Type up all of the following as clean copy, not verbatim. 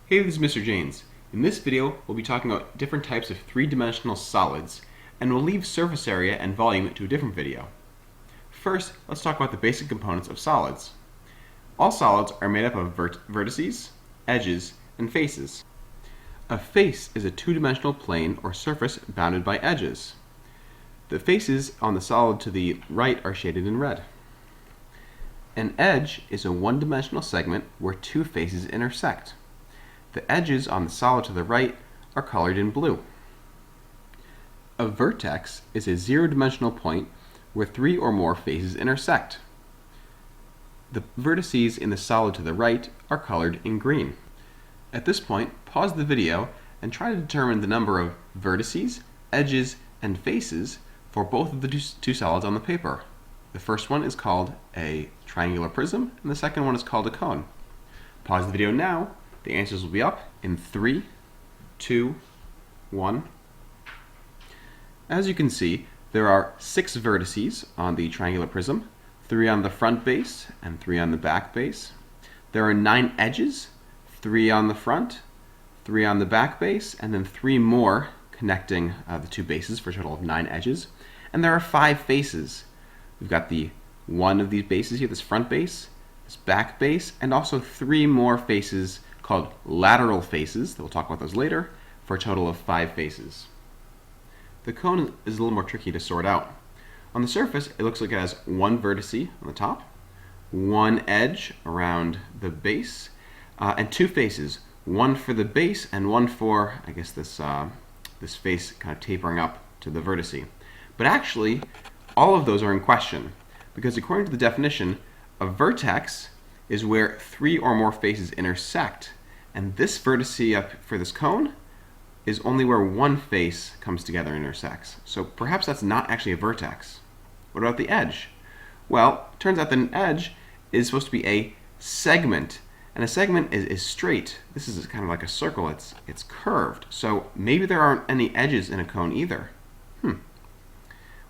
Hey, this is Mr. Janes. In this video, we'll be talking about different types of three-dimensional solids, and we'll leave surface area and volume to a different video. First, let's talk about the basic components of solids. All solids are made up of vertices, edges, and faces. A face is a two-dimensional plane or surface bounded by edges. The faces on the solid to the right are shaded in red. An edge is a one-dimensional segment where two faces intersect. The edges on the solid to the right are colored in blue. A vertex is a zero-dimensional point where three or more faces intersect. The vertices in the solid to the right are colored in green. At this point, pause the video and try to determine the number of vertices, edges, and faces for both of the two solids on the paper. The first one is called a triangular prism, and the second one is called a cone. Pause the video now. The answers will be up in 3, 2, 1. As you can see, there are 6 vertices on the triangular prism, 3 on the front base and 3 on the back base. There are 9 edges, 3 on the front, 3 on the back base, and then 3 more connecting the two bases for a total of 9 edges. And there are 5 faces. We've got the one of these bases here, this front base, this back base, and also 3 more faces called lateral faces. We'll talk about those later, for a total of 5 faces. The cone is a little more tricky to sort out. On the surface, it looks like it has one vertice on the top, one edge around the base, and 2 faces, one for the base and one for, I guess, this face kind of tapering up to the vertice. But actually, all of those are in question, because according to the definition, a vertex is where 3 or more faces intersect, and this vertice up for this cone is only where one face comes together and intersects. So perhaps that's not actually a vertex. What about the edge? Well, it turns out that an edge is supposed to be a segment, and a segment is straight. This is kind of like a circle. It's curved. So maybe there aren't any edges in a cone either. What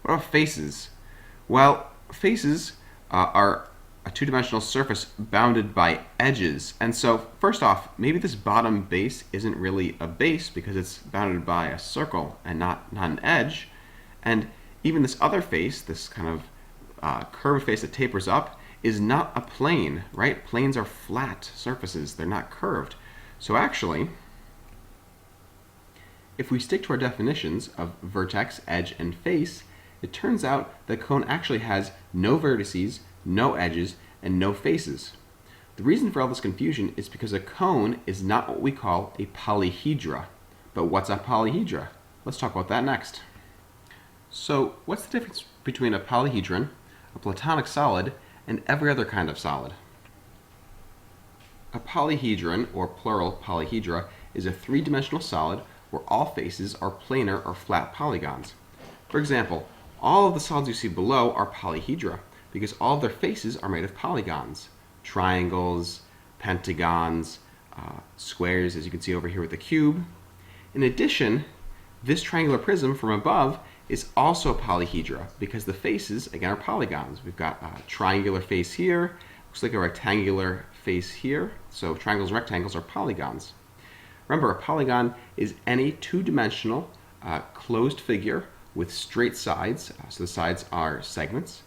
about faces? Well, faces are a two-dimensional surface bounded by edges. And so, first off, maybe this bottom base isn't really a base because it's bounded by a circle and not an edge. And even this other face, this kind of curved face that tapers up, is not a plane, right? Planes are flat surfaces. They're not curved. So actually, if we stick to our definitions of vertex, edge, and face, it turns out that cone actually has no vertices, no edges, and no faces. The reason for all this confusion is because a cone is not what we call a polyhedra. But what's a polyhedra? Let's talk about that next. So, what's the difference between a polyhedron, a Platonic solid, and every other kind of solid? A polyhedron, or plural polyhedra, is a three-dimensional solid where all faces are planar or flat polygons. For example, all of the solids you see below are polyhedra because all of their faces are made of polygons. Triangles, pentagons, squares, as you can see over here with the cube. In addition, this triangular prism from above is also a polyhedra because the faces, again, are polygons. We've got a triangular face here, looks like a rectangular face here. So triangles and rectangles are polygons. Remember, a polygon is any two-dimensional closed figure with straight sides, so the sides are segments.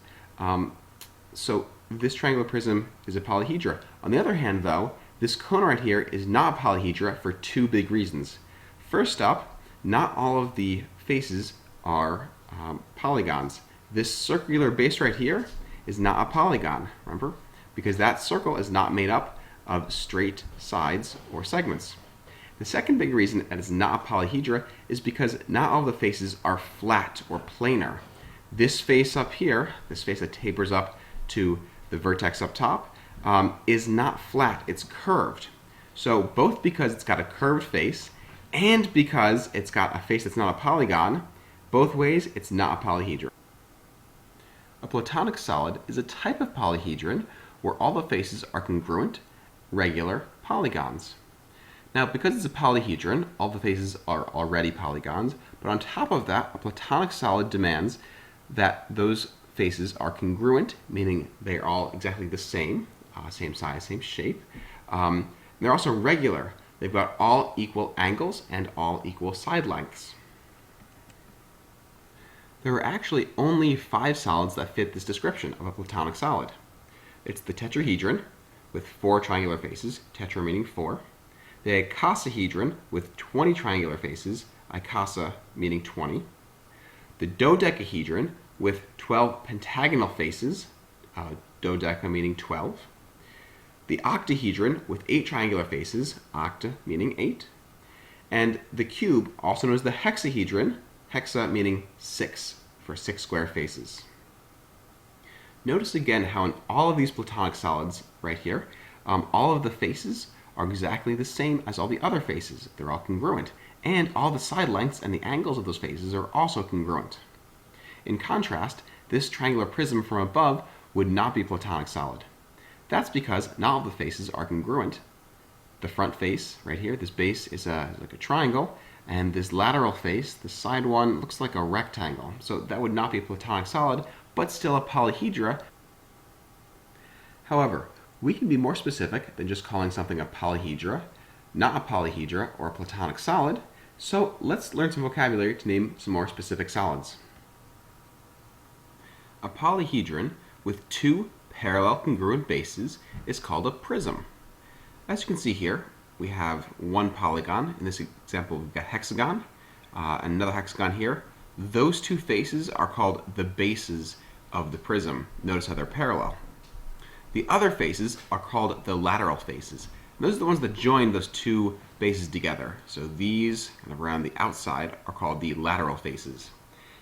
So this triangular prism is a polyhedra. On the other hand, though, this cone right here is not a polyhedra for 2 big reasons. First up, not all of the faces are polygons. This circular base right here is not a polygon, remember? Because that circle is not made up of straight sides or segments. The second big reason that it's not a polyhedra is because not all the faces are flat or planar. This face up here, this face that tapers up to the vertex up top, is not flat, it's curved. So both because it's got a curved face and because it's got a face that's not a polygon, both ways it's not a polyhedron. A Platonic solid is a type of polyhedron where all the faces are congruent, regular polygons. Now, because it's a polyhedron, all the faces are already polygons, but on top of that, a Platonic solid demands that those faces are congruent, meaning they're all exactly the same, same size, same shape. They're also regular, they've got all equal angles and all equal side lengths. There are actually only 5 solids that fit this description of a Platonic solid. It's the tetrahedron with 4 triangular faces, tetra meaning 4, the icosahedron with 20 triangular faces, icosa meaning 20, the dodecahedron with 12 pentagonal faces, dodeca meaning 12, the octahedron with 8 triangular faces, octa meaning 8, and the cube, also known as the hexahedron, hexa meaning 6, for 6 square faces. Notice again how in all of these Platonic solids right here, all of the faces are exactly the same as all the other faces. They're all congruent. And all the side lengths and the angles of those faces are also congruent. In contrast, this triangular prism from above would not be Platonic solid. That's because not all the faces are congruent. The front face right here, this base is like a triangle, and this lateral face, the side one, looks like a rectangle. So that would not be a Platonic solid, but still a polyhedra. However, we can be more specific than just calling something a polyhedra, not a polyhedra, or a Platonic solid. So let's learn some vocabulary to name some more specific solids. A polyhedron with 2 parallel congruent bases is called a prism. As you can see here, we have one polygon. In this example, we've got hexagon, another hexagon here. Those 2 faces are called the bases of the prism. Notice how they're parallel. The other faces are called the lateral faces. And those are the ones that join those 2 bases together. So these, kind of around the outside, are called the lateral faces.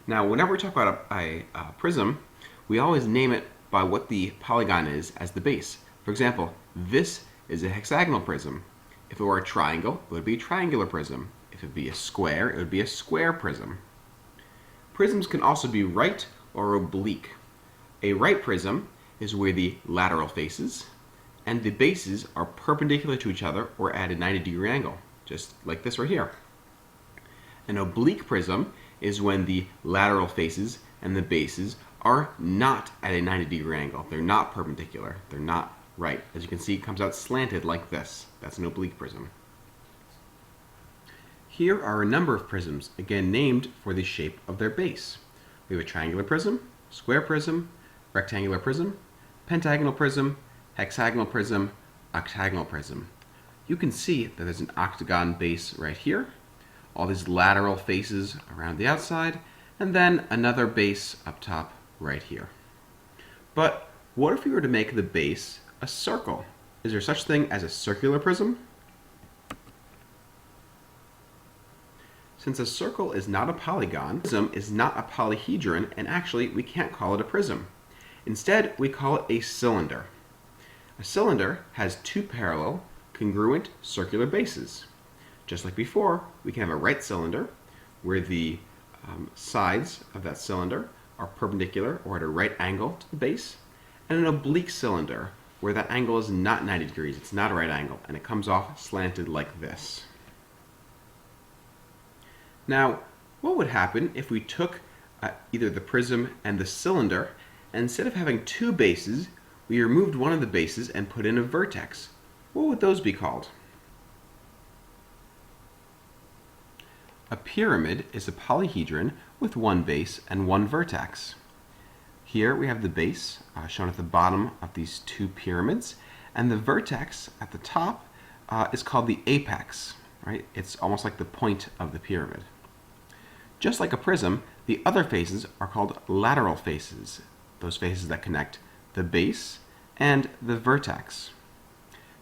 Now, whenever we talk about a prism, we always name it by what the polygon is as the base. For example, this is a hexagonal prism. If it were a triangle, it would be a triangular prism. If it would be a square, it would be a square prism. Prisms can also be right or oblique. A right prism is where the lateral faces and the bases are perpendicular to each other or at a 90-degree angle, just like this right here. An oblique prism is when the lateral faces and the bases are not at a 90-degree angle. They're not perpendicular. They're not right. As you can see, it comes out slanted like this. That's an oblique prism. Here are a number of prisms, again named for the shape of their base. We have a triangular prism, square prism, rectangular prism, pentagonal prism, hexagonal prism, octagonal prism. You can see that there's an octagon base right here, all these lateral faces around the outside, and then another base up top right here. But what if we were to make the base a circle? Is there such thing as a circular prism? Since a circle is not a polygon, a prism is not a polyhedron, and actually we can't call it a prism. Instead, we call it a cylinder. A cylinder has 2 parallel, congruent circular bases. Just like before, we can have a right cylinder where the sides of that cylinder are perpendicular or at a right angle to the base, and an oblique cylinder where that angle is not 90 degrees, it's not a right angle, and it comes off slanted like this. Now, what would happen if we took either the prism and the cylinder, and instead of having 2 bases, we removed one of the bases and put in a vertex? What would those be called? A pyramid is a polyhedron with 1 base and 1 vertex. Here we have the base shown at the bottom of these 2 pyramids, and the vertex at the top is called the apex, right? It's almost like the point of the pyramid. Just like a prism, the other faces are called lateral faces, those faces that connect the base and the vertex.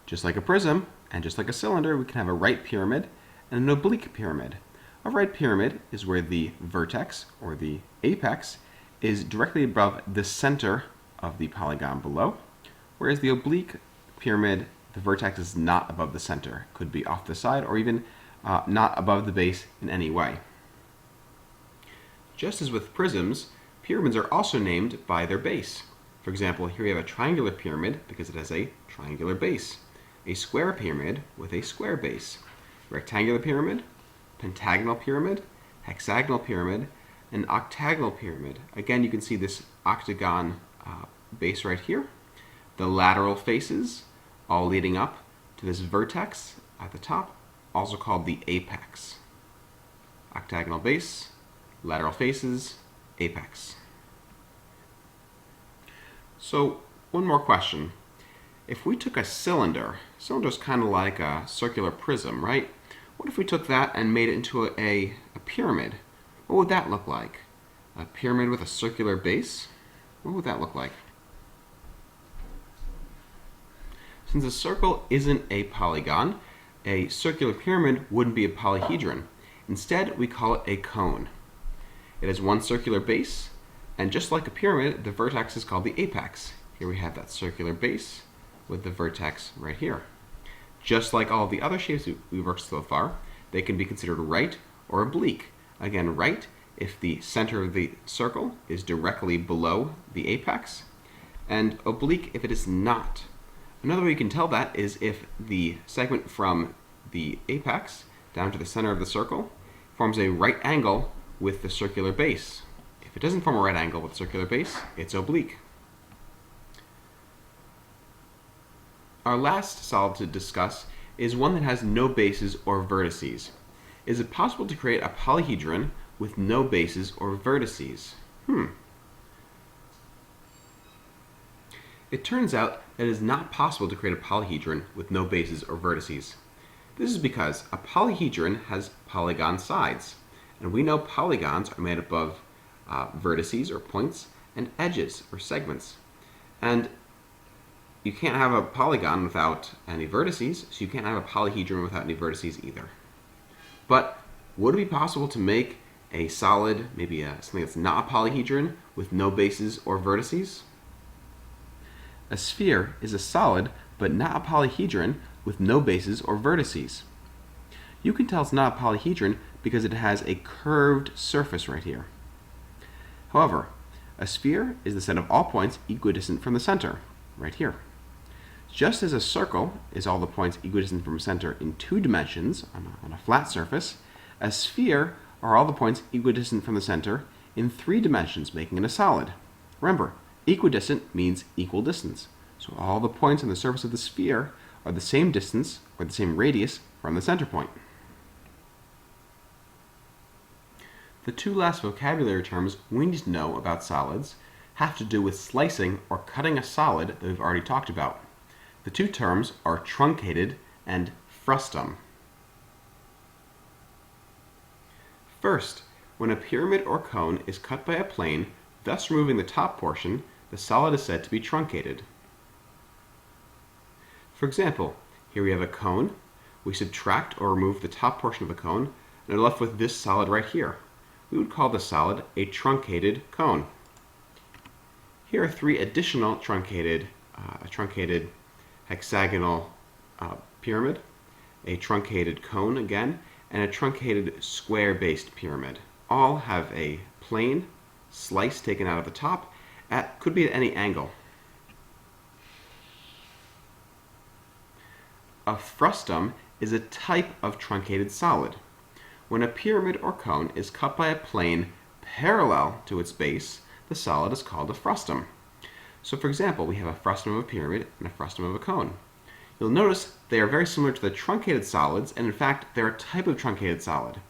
Just like a prism and just like a cylinder, we can have a right pyramid and an oblique pyramid. A right pyramid is where the vertex, or the apex, is directly above the center of the polygon below, whereas the oblique pyramid, the vertex is not above the center. It could be off the side or even not above the base in any way. Just as with prisms, pyramids are also named by their base. For example, here we have a triangular pyramid because it has a triangular base, a square pyramid with a square base, rectangular pyramid, pentagonal pyramid, hexagonal pyramid, an octagonal pyramid. Again, you can see this octagon base right here. The lateral faces all leading up to this vertex at the top, also called the apex. Octagonal base, lateral faces, apex. So, one more question. If we took a cylinder is kind of like a circular prism, right? What if we took that and made it into a pyramid? What would that look like? A pyramid with a circular base? What would that look like? Since a circle isn't a polygon, a circular pyramid wouldn't be a polyhedron. Instead, we call it a cone. It has one circular base, and just like a pyramid, the vertex is called the apex. Here we have that circular base with the vertex right here. Just like all of the other shapes we've worked so far, they can be considered right or oblique. Again, right if the center of the circle is directly below the apex, and oblique if it is not. Another way you can tell that is if the segment from the apex down to the center of the circle forms a right angle with the circular base. If it doesn't form a right angle with the circular base, it's oblique. Our last solid to discuss is one that has no bases or vertices. Is it possible to create a polyhedron with no bases or vertices? It turns out that it is not possible to create a polyhedron with no bases or vertices. This is because a polyhedron has polygon sides, and we know polygons are made up of vertices or points and edges or segments. And you can't have a polygon without any vertices, so you can't have a polyhedron without any vertices either. But would it be possible to make a solid, maybe something that's not a polyhedron, with no bases or vertices? A sphere is a solid, but not a polyhedron, with no bases or vertices. You can tell it's not a polyhedron because it has a curved surface right here. However, a sphere is the set of all points equidistant from the center, right here. Just as a circle is all the points equidistant from the center in 2 dimensions on a flat surface, a sphere are all the points equidistant from the center in 3 dimensions, making it a solid. Remember, equidistant means equal distance. So all the points on the surface of the sphere are the same distance, or the same radius, from the center point. The 2 last vocabulary terms we need to know about solids have to do with slicing or cutting a solid that we've already talked about. The 2 terms are truncated and frustum. First, when a pyramid or cone is cut by a plane, thus removing the top portion, the solid is said to be truncated. For example, here we have a cone. We subtract or remove the top portion of the cone, and are left with this solid right here. We would call the solid a truncated cone. Here are 3 additional truncated hexagonal pyramid, a truncated cone again, and a truncated square-based pyramid. All have a plane slice taken out of the top, could be at any angle. A frustum is a type of truncated solid. When a pyramid or cone is cut by a plane parallel to its base, the solid is called a frustum. So for example, we have a frustum of a pyramid and a frustum of a cone. You'll notice they are very similar to the truncated solids, and in fact, they're a type of truncated solid.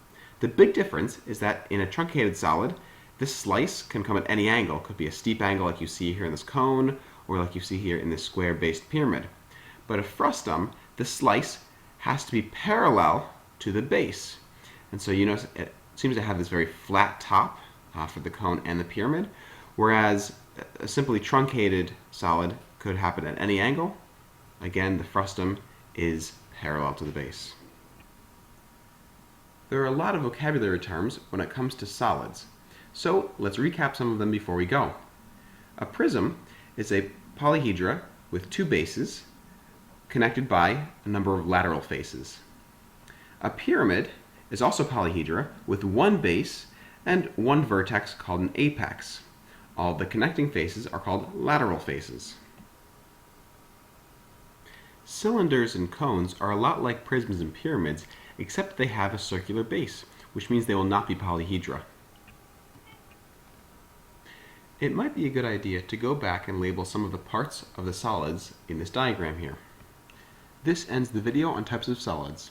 The big difference is that in a truncated solid, this slice can come at any angle. It could be a steep angle like you see here in this cone, or like you see here in this square-based pyramid. But a frustum, the slice has to be parallel to the base. And so you notice it seems to have this very flat top for the cone and the pyramid, whereas a simply truncated solid could happen at any angle. Again, the frustum is parallel to the base. There are a lot of vocabulary terms when it comes to solids, so let's recap some of them before we go. A prism is a polyhedra with 2 bases connected by a number of lateral faces. A pyramid is also polyhedra with 1 base and 1 vertex called an apex. All the connecting faces are called lateral faces. Cylinders and cones are a lot like prisms and pyramids, except they have a circular base, which means they will not be polyhedra. It might be a good idea to go back and label some of the parts of the solids in this diagram here. This ends the video on types of solids.